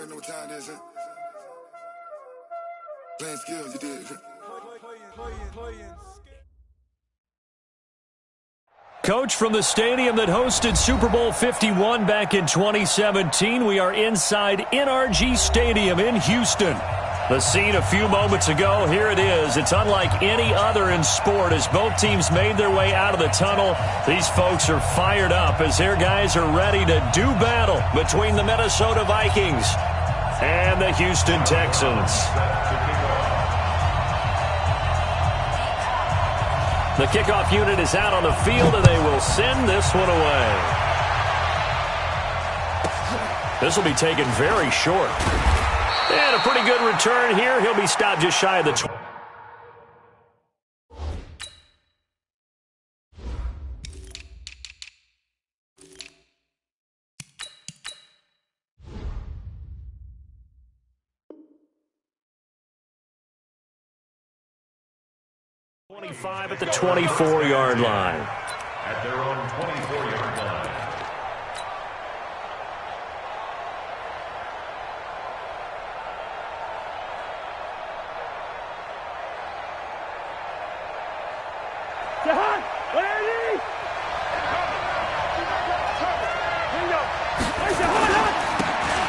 already know what time it is, huh? Playing skills, you did. Coach, from the stadium that hosted Super Bowl 51 back in 2017, we are inside NRG Stadium in Houston. The scene a few moments ago, here it is. It's unlike any other in sport as both teams made their way out of the tunnel. These folks are fired up as their guys are ready to do battle between the Minnesota Vikings and the Houston Texans. The kickoff unit is out on the field, and they will send this one away. This will be taken very short. And a pretty good return here. He'll be stopped just shy of the 20. At the 24-yard line. At their own 24-yard line.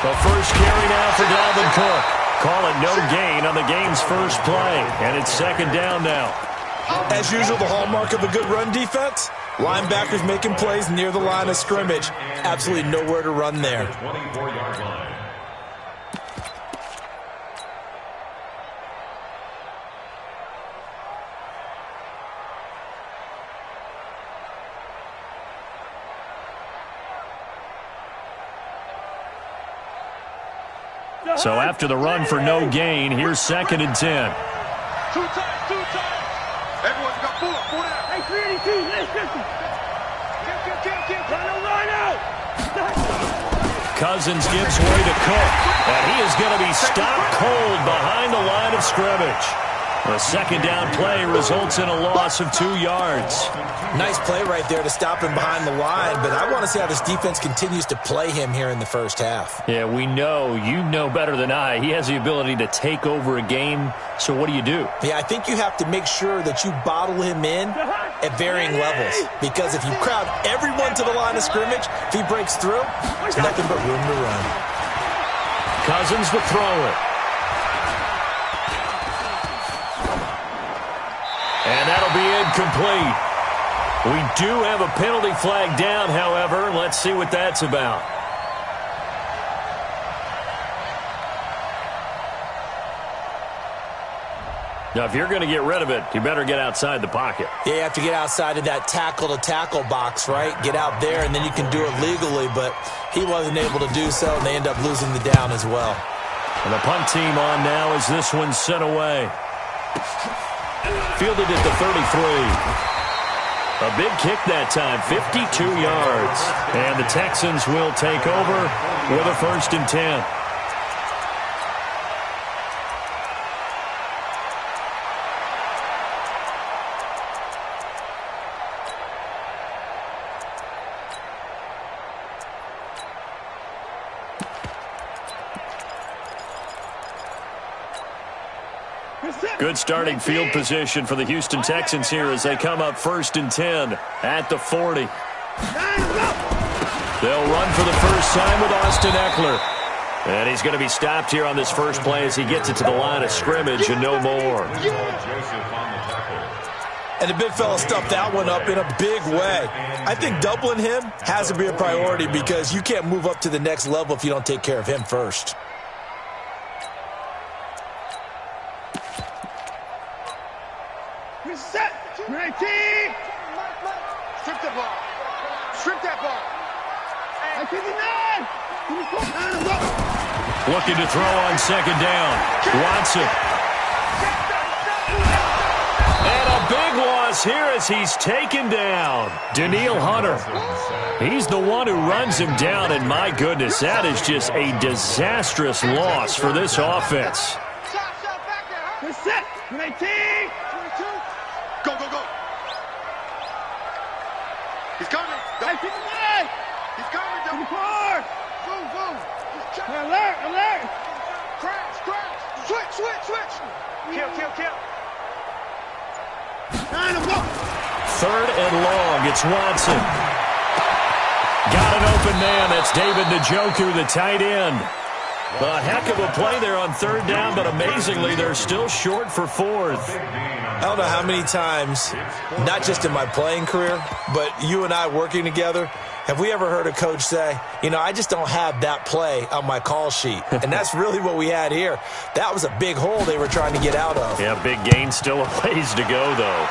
The first carry now for Dalvin Cook. Call it no gain on the game's first play, and it's second down now. As usual, the hallmark of a good run defense, linebackers making plays near the line of scrimmage. Absolutely nowhere to run there. 24-yard line. So after the run for no gain, here's second and 10. Two times. Everyone's got four down. Hey, 382, let's run out. Cousins gives way to Cook, and he is going to be stopped cold behind the line of scrimmage. The second down play results in a loss of 2 yards. Nice play right there to stop him behind the line, but I want to see how this defense continues to play him here in the first half. Yeah, we know, you know better than I, he has the ability to take over a game, so what do? Yeah, I think you have to make sure that you bottle him in at varying levels, because if you crowd everyone to the line of scrimmage, if he breaks through, there's nothing but room to run. Cousins to throw it. And that'll be incomplete. We do have a penalty flag down, however. Let's see what that's about. Now, if you're going to get rid of it, you better get outside the pocket. Yeah, you have to get outside of that tackle-to-tackle box, right? Get out there, and then you can do it legally, but he wasn't able to do so, and they end up losing the down as well. And the punt team on now as this one's sent away. Fielded at the 33. A big kick that time, 52 yards. And the Texans will take over with a first and 10. Good starting field position for the Houston Texans here as they come up first and 10 at the 40. They'll run for the first time with Austin Eckler. And he's going to be stopped here on this first play as he gets it to the line of scrimmage and no more. And the big fella stuffed that one up in a big way. I think doubling him has to be a priority because you can't move up to the next level if you don't take care of him first. Set. 19. Strip the ball. Strip that ball. 59. Looking to throw on second down. Watson. And a big loss here as he's taken down. Danielle Hunter. He's the one who runs him down, and my goodness, that is just a disastrous loss for this offense. Set. 19. Go. He's coming. He's coming. 24. Boom. Alert! Crash! Switch! Kill! Third and long. It's Watson. Got an open man. That's David Njoku, the tight end. A heck of a play there on third down, but amazingly, they're still short for fourth. I don't know how many times, not just in my playing career, but you and I working together, have we ever heard a coach say, I just don't have that play on my call sheet. And that's really what we had here. That was a big hole they were trying to get out of. Yeah, big gain, still a ways to go, though.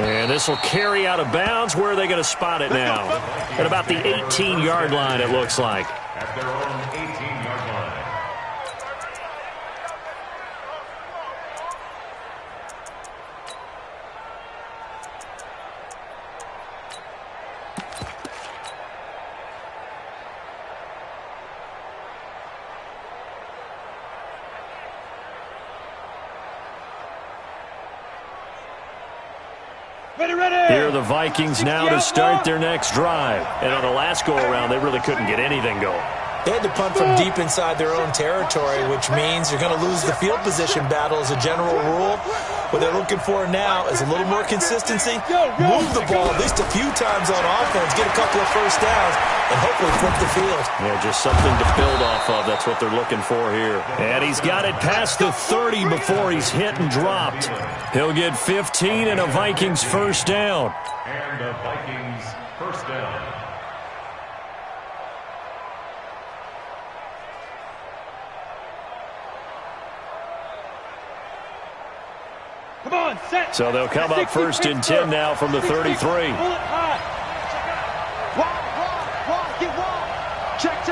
And this will carry out of bounds. Where are they going to spot it now? At about the 18-yard line, it looks like. At their own 18-yard line. Here are the Vikings now to start their next drive. And on the last go-around, they really couldn't get anything going. They had to punt from deep inside their own territory, which means you're going to lose the field position battle as a general rule. What they're looking for now is a little more consistency, move the ball at least a few times on offense, get a couple of first downs, and hopefully flip the field. Yeah, just something to build off of. That's what they're looking for here. And he's got it past the 30 before he's hit and dropped. He'll get 15 and a Vikings first down. And the Vikings first down. Come on, set. So they'll come up first and 10 now from the 33. Wide, get wide. Check.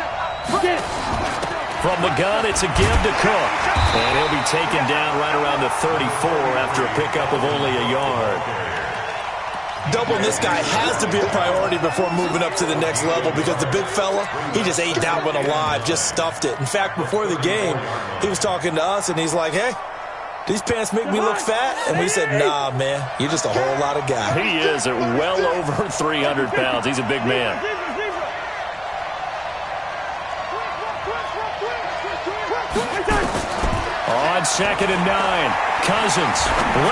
From the gun, it's a give to Cook. And he'll be taken down right around the 34 after a pickup of only a yard. Doubling this guy has to be a priority before moving up to the next level because the big fella, he just ate that one alive, just stuffed it. In fact, before the game, he was talking to us, and he's like, hey, these pants make me look fat? And we said, nah, man, you're just a whole lot of guy. He is at well over 300 pounds. He's a big man. On 2nd and 9, Cousins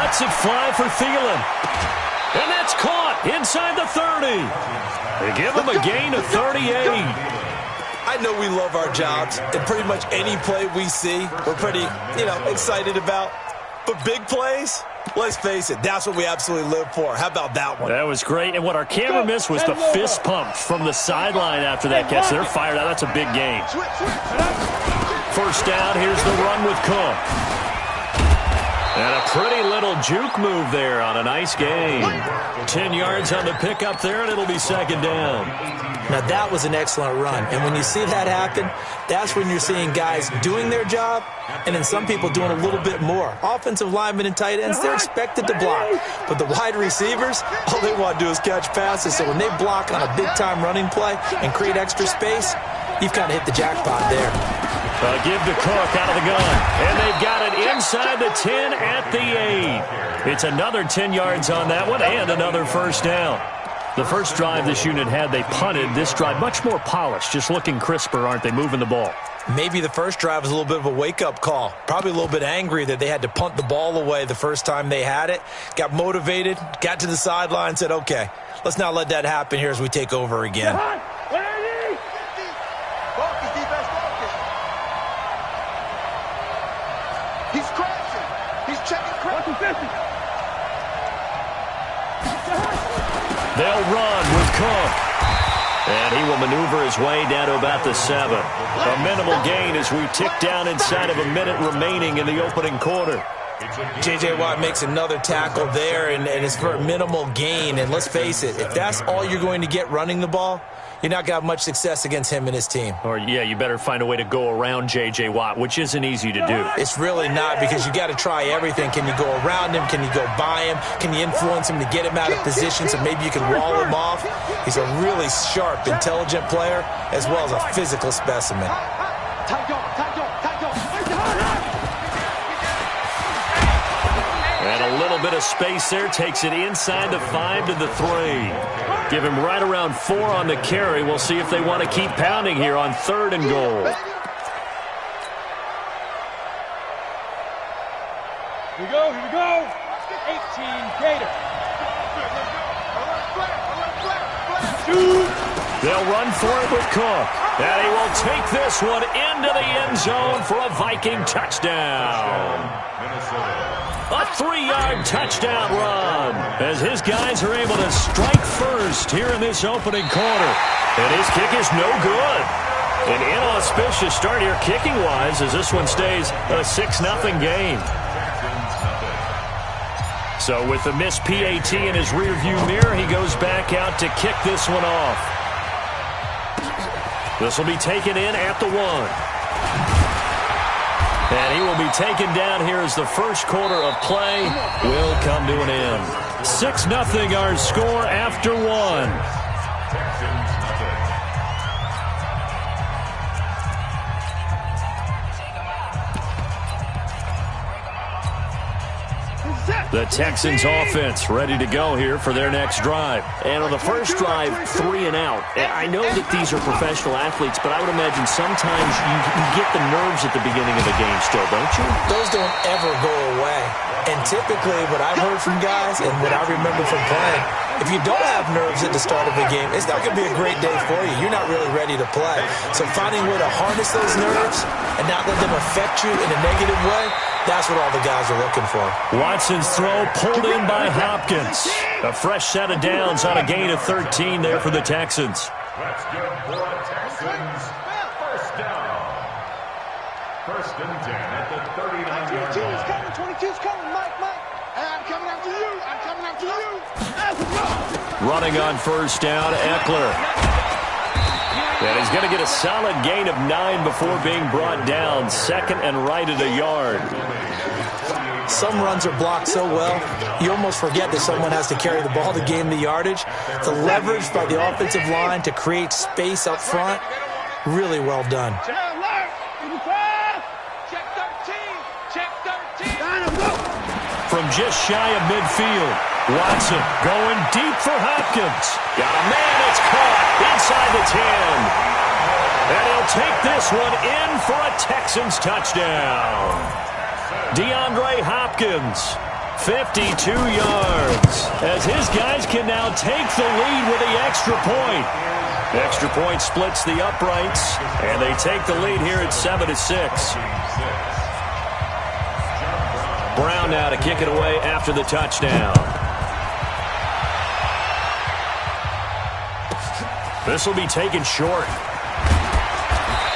lets it fly for Thielen. And that's caught inside the 30. They give him a gain of 38. I know we love our jobs, and pretty much any play we see, we're pretty, excited about. But big plays, let's face it, that's what we absolutely live for. How about that one? That was great. And what our camera missed was the fist pump from the sideline after that catch. They're fired out. That's a big gain. First down, here's the run with Cook. And a pretty little juke move there on a nice gain. 10 yards on the pickup there, and it'll be second down. Now, that was an excellent run. And when you see that happen, that's when you're seeing guys doing their job and then some people doing a little bit more. Offensive linemen and tight ends, they're expected to block. But the wide receivers, all they want to do is catch passes. So when they block on a big-time running play and create extra space, you've kind of hit the jackpot there. Give to Cook out of the gun. And they've got it inside the 10 at the 8. It's another 10 yards on that one and another first down. The first drive this unit had, they punted. This drive, much more polished, just looking crisper, aren't they, moving the ball? Maybe the first drive was a little bit of a wake-up call. Probably a little bit angry that they had to punt the ball away the first time they had it. Got motivated, got to the sideline, said, okay, let's not let that happen here as we take over again. He's crashing. He's checking crashing. They'll run with Cook. And he will maneuver his way down to about the 7. A minimal gain as we tick down inside of a minute remaining in the opening quarter. J.J. Watt makes another tackle there, and it's for a minimal gain. And let's face it, if that's all you're going to get running the ball, you're not going to have much success against him and his team. Or, yeah, you better find a way to go around J.J. Watt, which isn't easy to do. It's really not, because you got to try everything. Can you go around him? Can you go by him? Can you influence him to get him out of position so maybe you can wall him off? He's a really sharp, intelligent player, as well as a physical specimen. And a little bit of space there. Takes it inside the 5 to the 3. Give him right around 4 on the carry. We'll see if they want to keep pounding here on 3rd and goal. Here we go. 18 Gator. They'll run for it with Cook. And he will take this one into the end zone for a Viking touchdown. A 3-yard touchdown run as his guys are able to strike first here in this opening quarter. And his kick is no good. An inauspicious start here kicking-wise as this one stays a 6-0 game. So with the missed PAT in his rearview mirror, he goes back out to kick this one off. This will be taken in at the 1. And he will be taken down here as the first quarter of play will come to an end. 6-0 our score after 1. The Texans offense ready to go here for their next drive. And on the first drive, 3 and out. I know that these are professional athletes, but I would imagine sometimes you get the nerves at the beginning of the game still, don't you? Those don't ever go away. And typically what I've heard from guys and what I remember from playing, if you don't have nerves at the start of a game, it's not going to be a great day for you. You're not really ready to play. So finding a way to harness those nerves and not let them affect you in a negative way, that's what all the guys are looking for. Watson's throw pulled in by Hopkins. A fresh set of downs on a gain of 13 there for the Texans. That's good for the Texans. First down. 1st and 10 at the 39-yard line. 22's coming. 22's coming. Mike. Hey, I'm coming after you. Running on first down, Eckler. And he's going to get a solid gain of 9 before being brought down. 2nd and right at a yard. Some runs are blocked so well, you almost forget that someone has to carry the ball to gain the yardage. The leverage by the offensive line to create space up front, really well done. From just shy of midfield, Watson going deep for Hopkins. Got a man, it's caught inside the 10. And he'll take this one in for a Texans touchdown. DeAndre Hopkins, 52 yards, as his guys can now take the lead with the extra point. Extra point splits the uprights, and they take the lead here at 7-6. Brown now to kick it away after the touchdown. This will be taken short.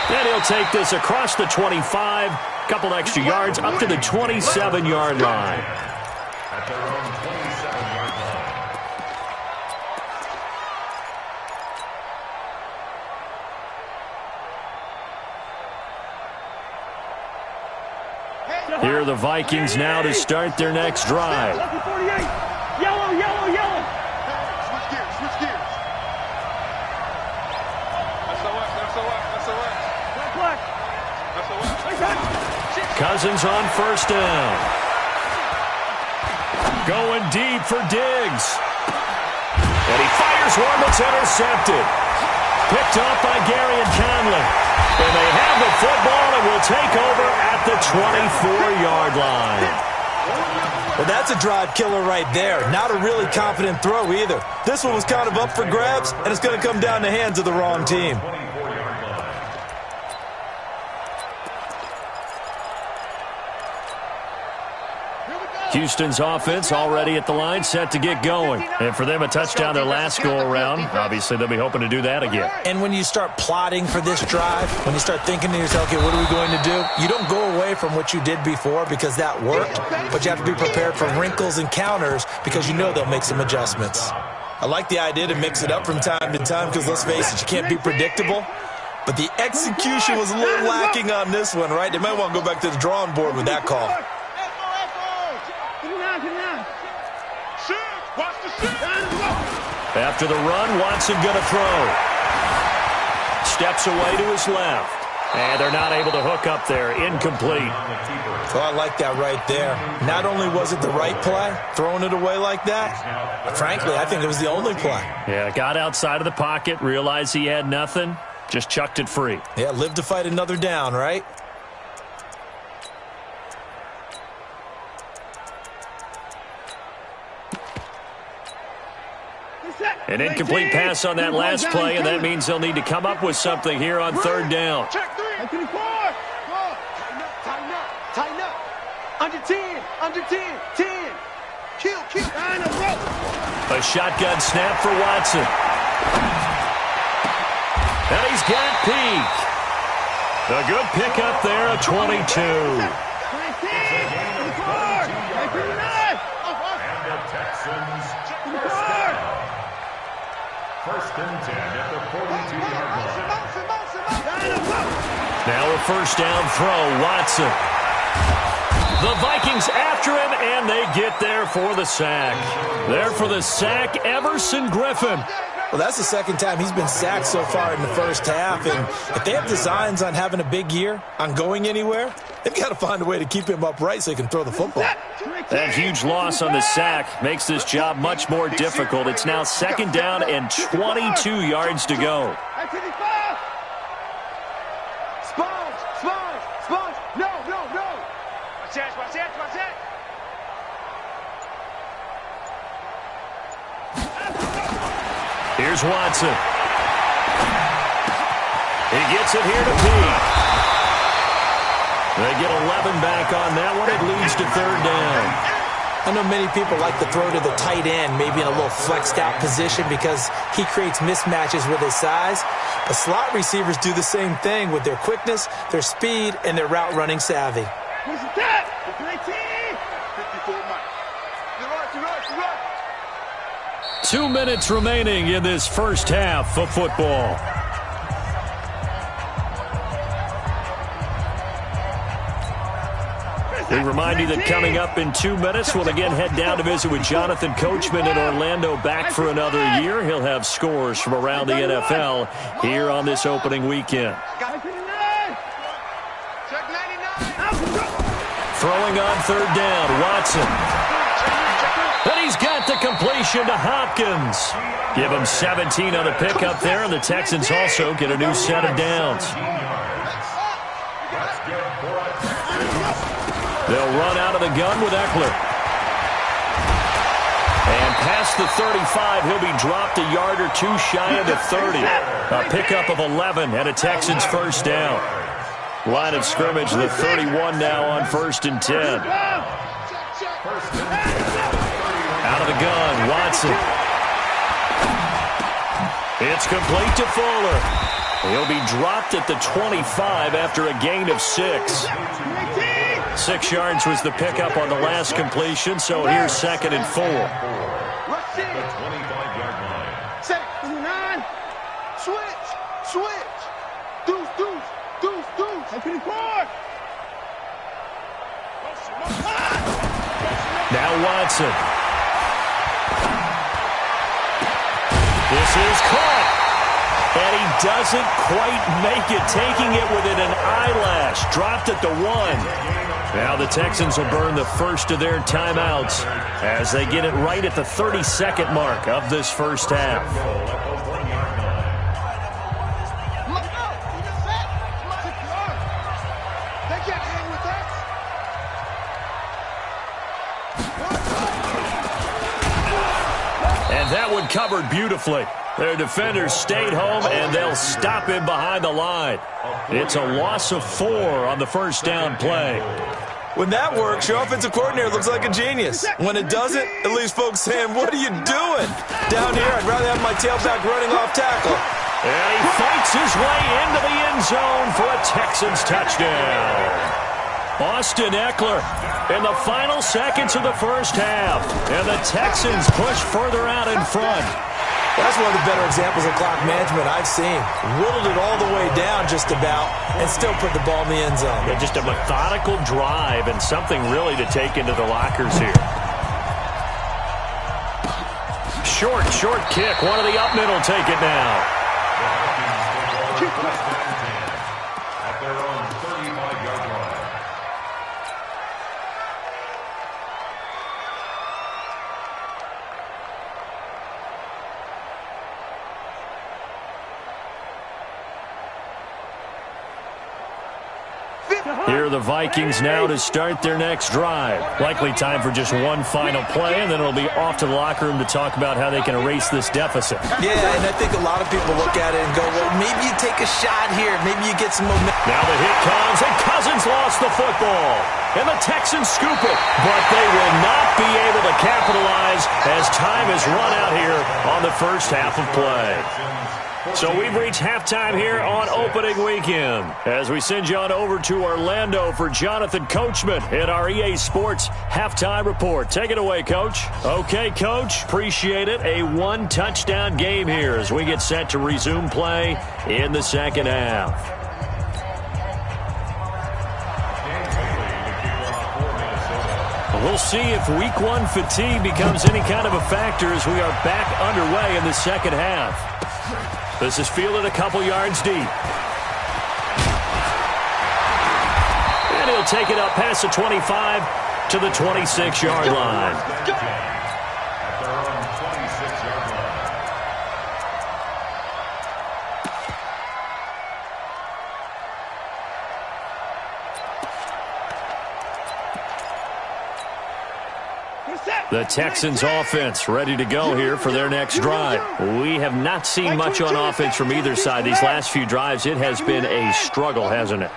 And he'll take this across the 25, couple extra yards up to the 27-yard line. At their own 27-yard line. Here are the Vikings now to start their next drive. Yellow. Switch gears. Cousins on first down. Going deep for Diggs. And he fires one that's intercepted. Picked up by Gary and Conley. And they have the football and will take over at the 24-yard line. Well, that's a drive killer right there. Not a really confident throw either. This one was kind of up for grabs, and it's going to come down the hands of the wrong team. Houston's offense already at the line, set to get going. And for them, a touchdown their last go-around. Obviously, they'll be hoping to do that again. And when you start plotting for this drive, when you start thinking to yourself, okay, what are we going to do? You don't go away from what you did before because that worked, but you have to be prepared for wrinkles and counters because you know they'll make some adjustments. I like the idea to mix it up from time to time because, let's face it, you can't be predictable. But the execution was a little lacking on this one, right? They might want to go back to the drawing board with that call. After the run, Watson going to throw. Steps away to his left. And they're not able to hook up there. Incomplete. Oh, I like that right there. Not only was it the right play, throwing it away like that, but frankly, I think it was the only play. Yeah, got outside of the pocket, realized he had nothing, just chucked it free. Yeah, live to fight another down, right? An incomplete pass on that last play, and that means they'll need to come up with something here on third down. Check 3. Tighten up. Tighten up. Under 10. Under 10. 10. Kill. Line up, bro. A shotgun snap for Watson. And he's got Peak. A good pickup there, a 22. And the Texans first down. First and 10 at the 42-yard line. Now a first down throw, Watson. The Vikings after him, and they get there for the sack. There for the sack, Everson Griffin. Well, that's the second time he's been sacked so far in the first half, and if they have designs on having a big year, on going anywhere, they've got to find a way to keep him upright so he can throw the football. That huge loss on the sack makes this job much more difficult. It's now second down and 22 yards to go. Sponge. No. Watch that. Here's Watson. He gets it here to Peak. They get 11 back on that one. It leads to third down. I know many people like to throw to the tight end, maybe in a little flexed out position because he creates mismatches with his size. But slot receivers do the same thing with their quickness, their speed, and their route running savvy. 2 minutes remaining in this first half of football. We remind you that coming up in 2 minutes, we'll again head down to visit with Jonathan Coachman in Orlando, back for another year. He'll have scores from around the NFL here on this opening weekend. Throwing on third down, Watson. And he's got the completion to Hopkins. Give him 17 on the pickup there, and the Texans also get a new set of downs. They'll run out of the gun with Eckler. And past the 35, he'll be dropped a yard or two shy of the 30. A pickup of 11 and a Texans first down. Line of scrimmage, the 31 now on first and 10. Out of the gun, Watson. It's complete to Fuller. He'll be dropped at the 25 after a gain of 6. 6 yards was the pickup on the last completion, so here's second and 4. The 25-yard line. Set. 9. Switch. Deuce. Now Watson. This is caught. And he doesn't quite make it, taking it within an eyelash. Dropped at the 1. Now the Texans will burn the first of their timeouts as they get it right at the 32nd mark of this first half. And that one covered beautifully. Their defenders stayed home, and they'll stop him behind the line. It's a loss of 4 on the first down play. When that works, your offensive coordinator looks like a genius. When it doesn't, it leaves folks saying, what are you doing? Down here, I'd rather have my tailback running off tackle. And he fights his way into the end zone for a Texans touchdown. Austin Eckler in the final seconds of the first half. And the Texans push further out in front. That's one of the better examples of clock management I've seen. Whittled it all the way down just about and still put the ball in the end zone. Yeah, just a methodical drive and something really to take into the lockers here. Short kick. One of the up middle take it now. At the Here are the Vikings now to start their next drive. Likely time for just one final play, and then it'll be off to the locker room to talk about how they can erase this deficit. Yeah, and I think a lot of people look at it and go, well, maybe you take a shot here. Maybe you get some momentum. Now the hit comes, and Cousins lost the football. And the Texans scoop it, but they will not be able to capitalize as time has run out here on the first half of play. So we've reached halftime here on opening weekend as we send you on over to Orlando for Jonathan Coachman in our EA Sports Halftime Report. Take it away, Coach. Okay, Coach, appreciate it. A one-touchdown game here as we get set to resume play in the second half. We'll see if week one fatigue becomes any kind of a factor as we are back underway in the second half. This is fielded a couple yards deep. And he'll take it up past the 25 to the 26-yard line. The Texans offense ready to go here for their next drive. We have not seen much on offense from either side. These last few drives, it has been a struggle, hasn't it?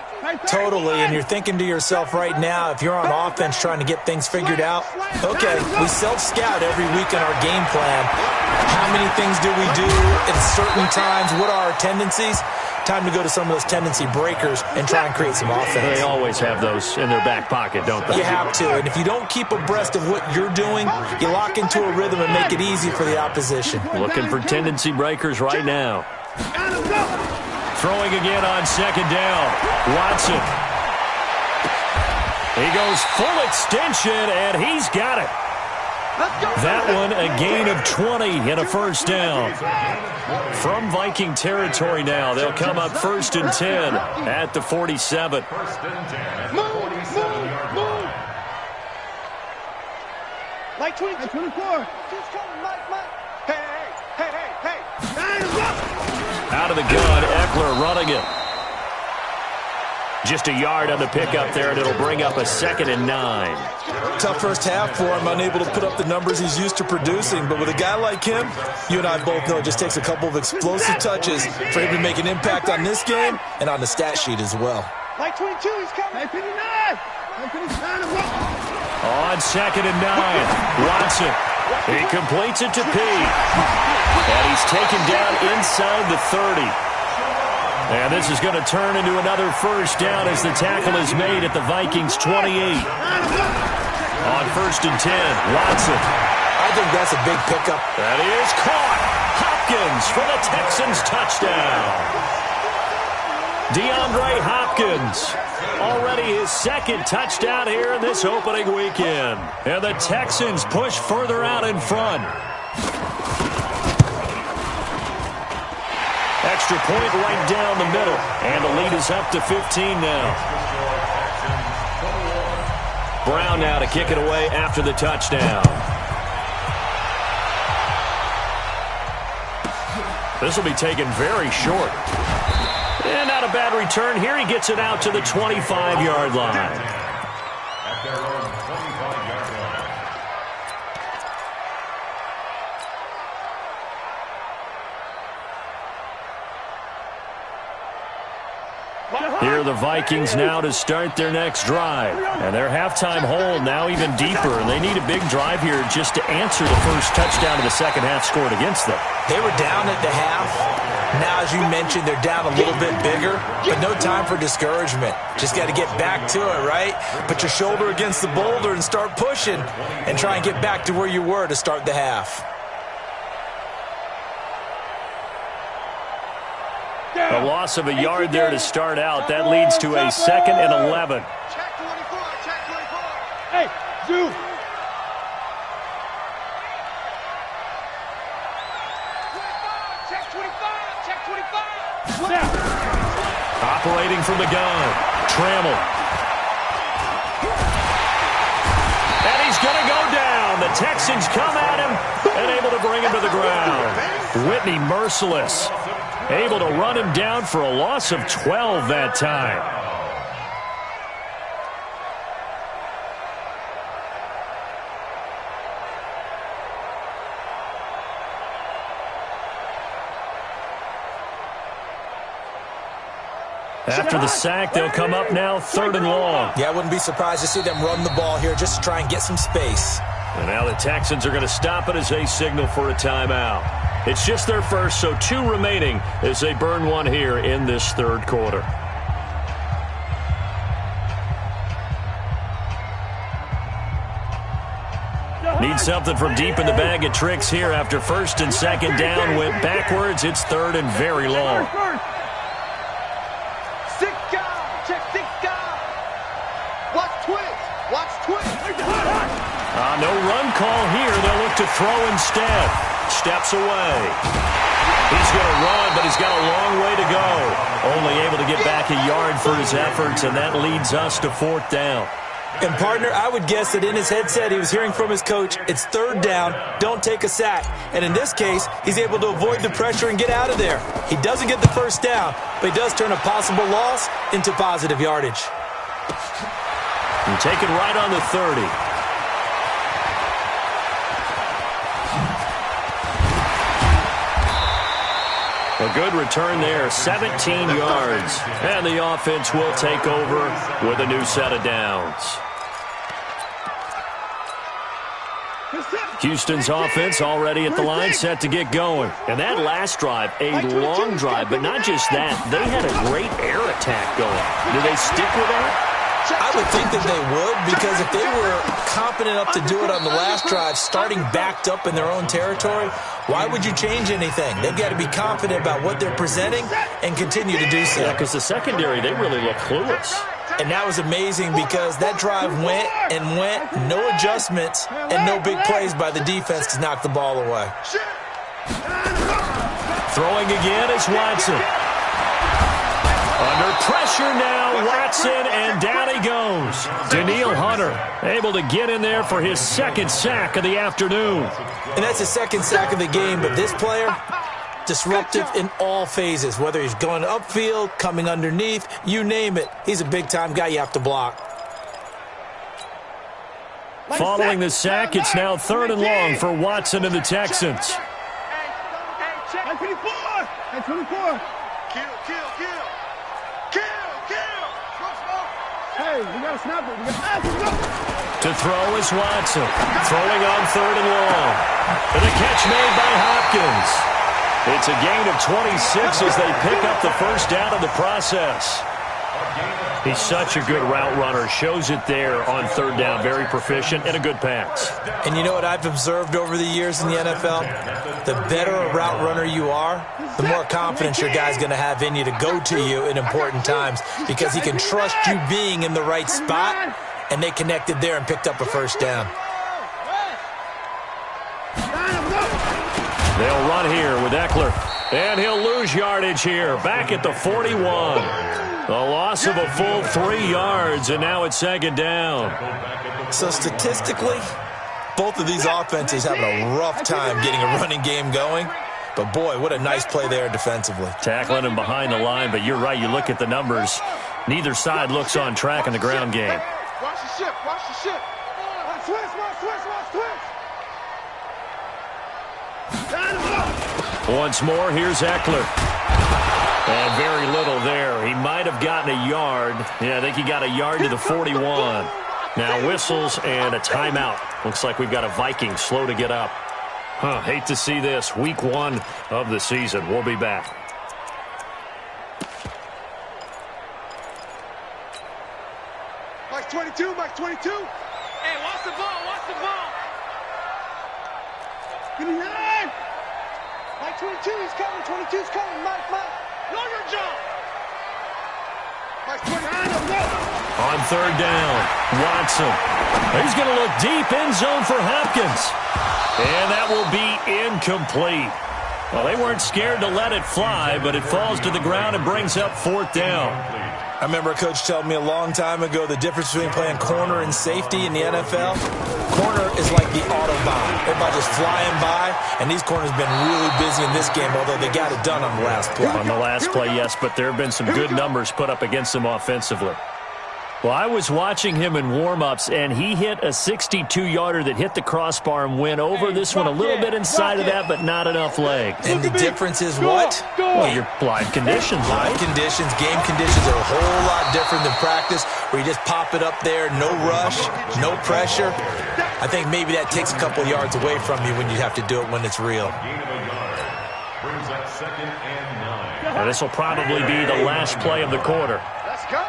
Totally, and you're thinking to yourself right now, if you're on offense trying to get things figured out, okay, we self-scout every week in our game plan. How many things do we do at certain times? What are our tendencies? Time to go to some of those tendency breakers and try and create some offense. They always have those in their back pocket, don't they? You have to, and if you don't keep abreast of what you're doing, you lock into a rhythm and make it easy for the opposition. Looking for tendency breakers right now. Throwing again on second down. Watson. He goes full extension, and he's got it. That one a gain of 20 and a first down. From Viking territory now, they'll come up 1st and 10 at the 47. Like 24. Hey. Out of the gun, Eckler running it. Just a yard on the pickup there, and it'll bring up a 2nd and 9. Tough first half for him, unable to put up the numbers he's used to producing. But with a guy like him, you and I both know it just takes a couple of explosive touches for him to make an impact on this game and on the stat sheet as well. Like 22, he's coming. On 2nd and 9, Watson. He completes it to P. And he's taken down inside the 30. And this is going to turn into another first down as the tackle is made at the Vikings 28. On 1st and 10, Watson. I think that's a big pickup. That is caught. Hopkins for the Texans touchdown. DeAndre Hopkins. Already his 2nd touchdown here in this opening weekend. And the Texans push further out in front. Extra point right down the middle. And the lead is up to 15 now. Brown now to kick it away after the touchdown. This will be taken very short. And not a bad return here. He gets it out to the 25-yard line. At their own 25-yard line. Here are the Vikings now to start their next drive. And their halftime hold now even deeper. And they need a big drive here just to answer the first touchdown of the second half scored against them. They were down at the half. Now, as you mentioned, they're down a little bit bigger, but no time for discouragement. Just got to get back to it, right? Put your shoulder against the boulder and start pushing and try and get back to where you were to start the half. A loss of a yard there to start out. That leads to a 2nd and 11. Check 24. Hey, Zoo. Check 25. Operating from the gun. Trammell. And he's going to go down. The Texans come at him and able to bring him to the ground. Whitney merciless. Able to run him down for a loss of 12 that time. After the sack, they'll come up now 3rd and long. Yeah, I wouldn't be surprised to see them run the ball here just to try and get some space. And now the Texans are going to stop it as they signal for a timeout. It's just their first, so 2 remaining as they burn one here in this 3rd quarter. Need something from deep in the bag of tricks here after 1st and 2nd down. Went backwards. It's 3rd and very long. No run call here. They'll look to throw instead. Steps away. He's going to run, but he's got a long way to go. Only able to get back a yard for his efforts, and that leads us to 4th down. And, partner, I would guess that in his headset he was hearing from his coach, it's 3rd down, don't take a sack. And in this case, he's able to avoid the pressure and get out of there. He doesn't get the 1st down, but he does turn a possible loss into positive yardage. And take it right on the 30. A good return there, 17 yards. And the offense will take over with a new set of downs. Houston's offense already at the line, set to get going. And that last drive, a long drive, but not just that. They had a great air attack going. Do they stick with that? I would think that they would, because if they were confident enough to do it on the last drive, starting backed up in their own territory, why would you change anything? They've got to be confident about what they're presenting and continue to do so. Yeah, because the secondary, they really look clueless. And that was amazing because that drive went and went, no adjustments, and no big plays by the defense to knock the ball away. Throwing again is Watson. Under pressure now, Watson, and down he goes. Danielle Hunter able to get in there for his 2nd sack of the afternoon. And that's his 2nd sack of the game, but this player, disruptive in all phases, whether he's going upfield, coming underneath, you name it. He's a big-time guy you have to block. Following the sack, it's now 3rd and long for Watson and the Texans. Hey, 24! Hey, 24! Hey, we got to snap it. To throw is Watson. Throwing on 3rd and long. And a catch made by Hopkins. It's a gain of 26 as they pick up the 1st down in the process. He's such a good route runner. Shows it there on 3rd down. Very proficient and a good pass. And you know what I've observed over the years in the NFL? The better a route runner you are, the more confidence your guy's going to have in you to go to you in important times, because he can trust you being in the right spot, and they connected there and picked up a 1st down. They'll run here with Eckler, and he'll lose yardage here. Back at the 41. A loss of a full 3 yards, and now it's 2nd down. So statistically, both of these offenses having a rough time getting a running game going. But, boy, what a nice play there defensively. Tackling him behind the line, but you're right. You look at the numbers. Neither side looks on track in the ground game. Watch the ship. Watch the ship. Watch twist. Once more, here's Eckler. And very little there. He might have gotten a yard. Yeah, I think he got a yard to the 41. Now whistles and a timeout. Looks like we've got a Viking slow to get up. Hate to see this. Week 1 of the season. We'll be back. Mike 22, Mike 22. Hey, watch the ball, watch the ball. Give me that. Mike 22, he's coming, 22's coming, Mike. Know your job. Mike 29, on 3rd down, Watson. He's going to look deep, end zone for Hopkins. And that will be incomplete. Well, they weren't scared to let it fly, but it falls to the ground and brings up 4th down. I remember a coach telling me a long time ago the difference between playing corner and safety in the NFL. Corner is like the Autobahn. Everybody just flying by, and these corners have been really busy in this game, although they got it done on the last play. On the last play, yes, but there have been some good numbers put up against them offensively. Well, I was watching him in warm-ups, and he hit a 62-yarder that hit the crossbar and went over. This one a little bit inside of that, but not enough leg. And the difference is what? Well, your live conditions, right? Live conditions, game conditions are a whole lot different than practice, where you just pop it up there, no rush, no pressure. I think maybe that takes a couple yards away from you when you have to do it when it's real. Gain of a yard. Brings up 2nd and 9. And this will probably be the last play of the quarter. Let's go.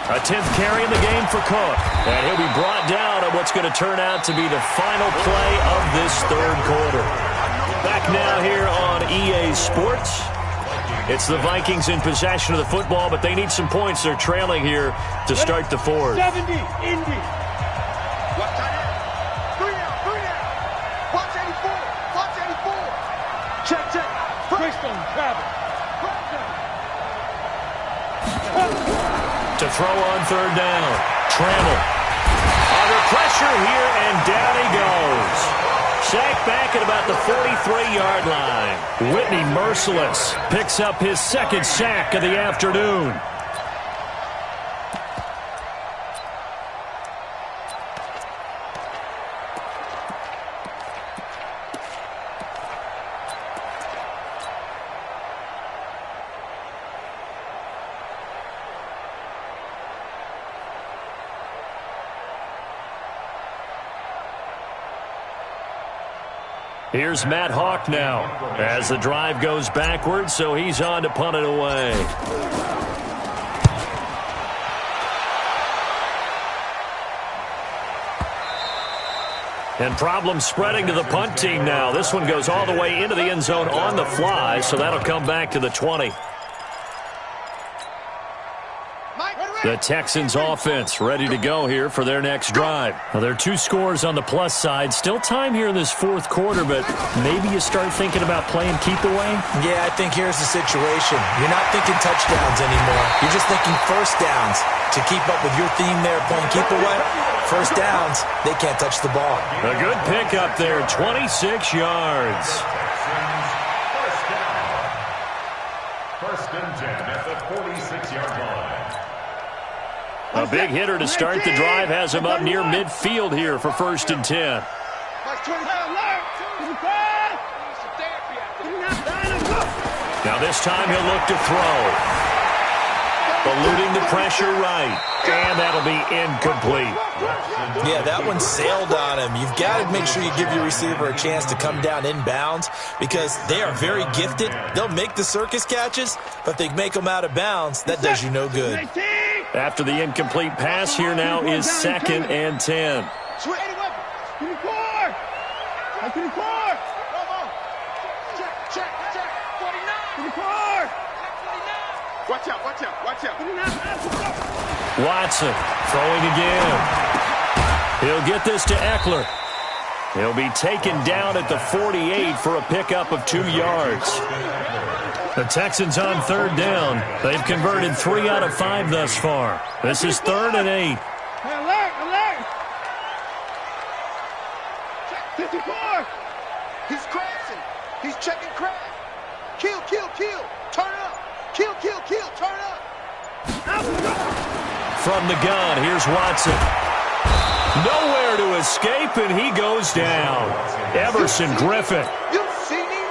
A 10th carry in the game for Cook. And he'll be brought down on what's going to turn out to be the final play of this third quarter. Back now here on EA Sports. It's the Vikings in possession of the football, but they need some points. They're trailing here to start the fourth. 70, Indy. Watch out. 3 out. Watch 84. Check. Bristol, travel. To throw on third down. Trammell. Under pressure here, and down he goes. Sacked back at about the 43-yard line. Whitney Merciless picks up his second sack of the afternoon. Here's Matt Hawk now as the drive goes backwards, so he's on to punt it away. And problems spreading to the punt team now. This one goes all the way into the end zone on the fly, so that'll come back to the 20. The Texans offense ready to go here for their next drive. Now, there are 2 scores on the plus side. Still time here in this fourth quarter, but maybe you start thinking about playing keep away? Yeah, I think here's the situation. You're not thinking touchdowns anymore. You're just thinking first downs. To keep up with your theme there, playing keep away, first downs, they can't touch the ball. A good pick up there, 26 yards. First down. 1st and 10 at the 46-yard line. A big hitter to start the drive has him up near midfield here for 1st and 10. Now this time he'll look to throw. Eluding the pressure right. And that'll be incomplete. Yeah, that one sailed on him. You've got to make sure you give your receiver a chance to come down inbounds because they are very gifted. They'll make the circus catches, but if they make them out of bounds, that does you no good. After the incomplete pass, here now is 2nd and 10. Watch out. Watson throwing again. He'll get this to Eckler. He'll be taken down at the 48 for a pickup of 2 yards. The Texans on third down. They've converted 3 out of 5 thus far. This is 3rd and 8. Alert! 54! He's crashing. He's checking crash. Kill. Turn up. Kill. Turn up. From the gun, here's Watson. Nowhere to escape, and he goes down. Everson Griffin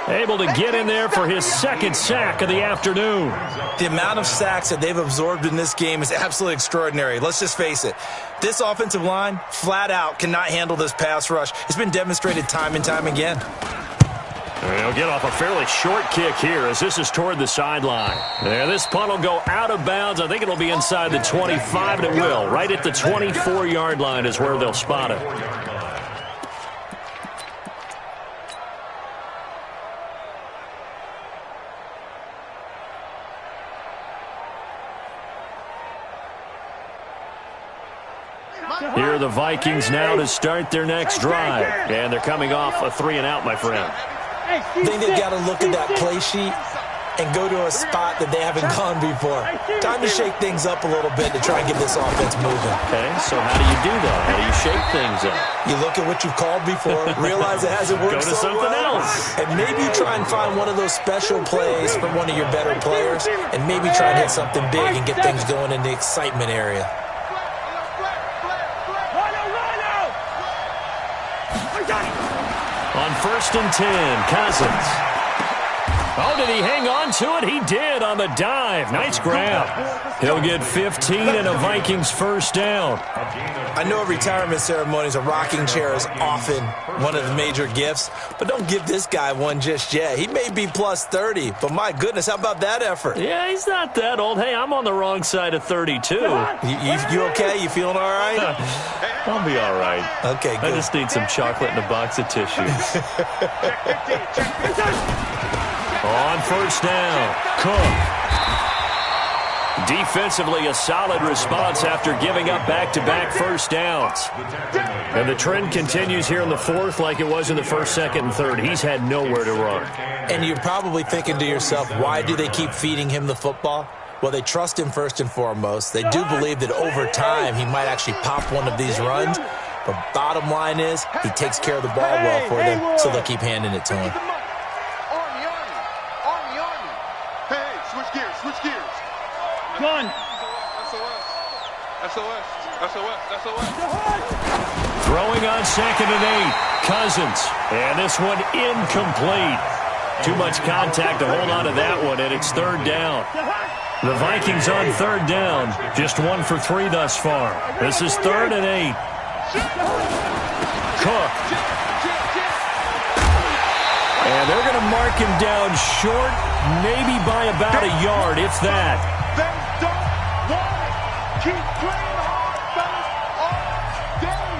able to get in there for his 2nd sack of the afternoon. The amount of sacks that they've absorbed in this game is absolutely extraordinary. Let's just face it. This offensive line, flat out, cannot handle this pass rush. It's been demonstrated time and time again. He'll get off a fairly short kick here as this is toward the sideline. And this punt will go out of bounds. I think it'll be inside the 25, and it will. Right at the 24-yard line is where they'll spot it. Here are the Vikings now to start their next drive. And they're coming off a 3-and-out, my friend. I think they've got to look at that play sheet and go to a spot that they haven't gone before. Time to shake things up a little bit to try and get this offense moving. Okay, so how do you do that? How do you shake things up? You look at what you've called before, realize it hasn't worked Go to so something well, else. and maybe you try and find one of those special plays from one of your better players, and maybe try and hit something big and get things going in the excitement area. On 1st and 10, Cousins. Oh, did he hang on to it? He did on the dive. Nice grab. He'll get 15 and a Vikings first down. I know at retirement ceremonies, a rocking chair is often one of the major gifts, but don't give this guy one just yet. He may be plus 30, but my goodness, how about that effort? Yeah, he's not that old. Hey, I'm on the wrong side of 32. You okay? You feeling all right? I'll be all right. Okay, good. I just need some chocolate and a box of tissues. On 1st down, Cook. Defensively, a solid response after giving up back-to-back first downs. And the trend continues here in the 4th like it was in the 1st, 2nd, and 3rd. He's had nowhere to run. And you're probably thinking to yourself, why do they keep feeding him the football? Well, they trust him first and foremost. They do believe that over time he might actually pop one of these runs. But bottom line is, he takes care of the ball well for them, so they'll keep handing it to him. Switch gears. Gun. SOS. Throwing on 2nd and 8, Cousins. And this one incomplete. Too much contact to hold on to that one, and it's 3rd down. The Vikings on 3rd down, just 1 for 3 thus far. This is 3rd and 8. Cook. And they're going to mark him down short, maybe by about a yard, if that. They don't want it. Keep playing hard, fellas, all day.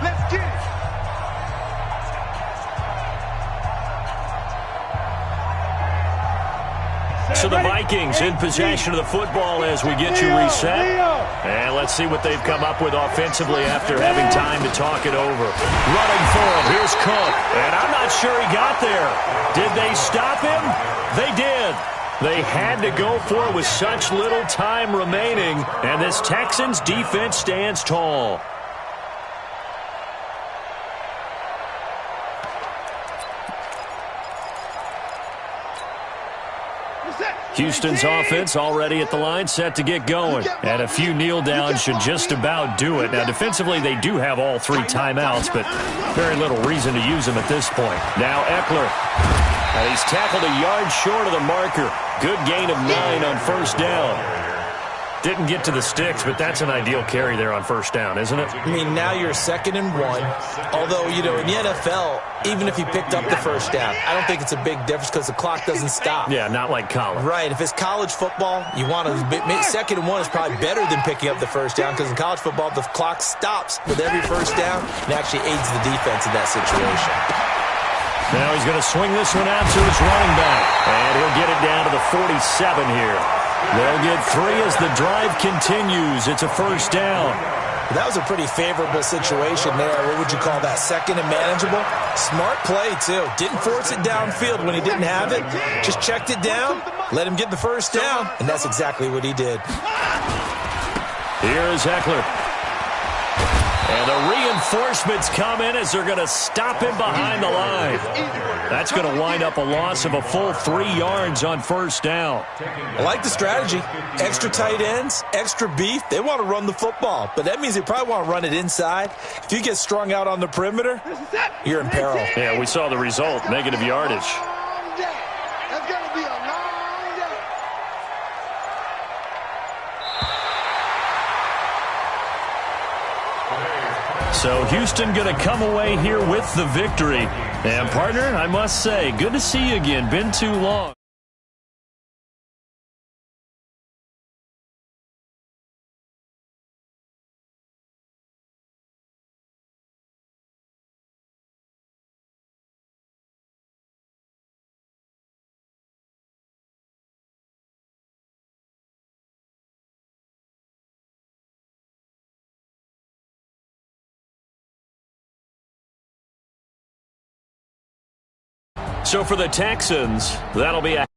Let's get it. So the Vikings in possession of the football as we get you reset. And let's see what they've come up with offensively after having time to talk it over. Running for it. Here's Cook. And I'm not sure he got there. Did they stop him? They did. They had to go for it with such little time remaining. And this Texans defense stands tall. Houston's offense already at the line, set to get going. And a few kneel downs should just about do it. Now, defensively, they do have all 3 timeouts, but very little reason to use them at this point. Now, Eckler. And he's tackled a yard short of the marker. Good gain of 9 on 1st down. Didn't get to the sticks, but that's an ideal carry there on 1st down, isn't it? I mean, now you're 2nd and 1. Although, you know, in the NFL, even if he picked up the 1st down, I don't think it's a big difference because the clock doesn't stop. Yeah, not like college. Right. If it's college football, you want to 2nd and 1 is probably better than picking up the 1st down because in college football, the clock stops with every 1st down and actually aids the defense in that situation. Now he's going to swing this one out to his running back. And he'll get it down to the 47 here. They'll get 3 as the drive continues. It's a 1st down. That was a pretty favorable situation there. What would you call that? 2nd and manageable? Smart play, too. Didn't force it downfield when he didn't have it. Just checked it down, let him get the 1st down, and that's exactly what he did. Here is Eckler. And the reinforcements come in as they're going to stop him behind the line. That's going to wind up a loss of a full 3 yards on 1st down. I like the strategy. Extra tight ends, extra beef. They want to run the football, but that means they probably want to run it inside. If you get strung out on the perimeter, you're in peril. Yeah, we saw the result, negative yardage. That's going to be a long day. So Houston going to come away here with the victory. And partner, I must say, good to see you again. Been too long. So for the Texans, that'll be a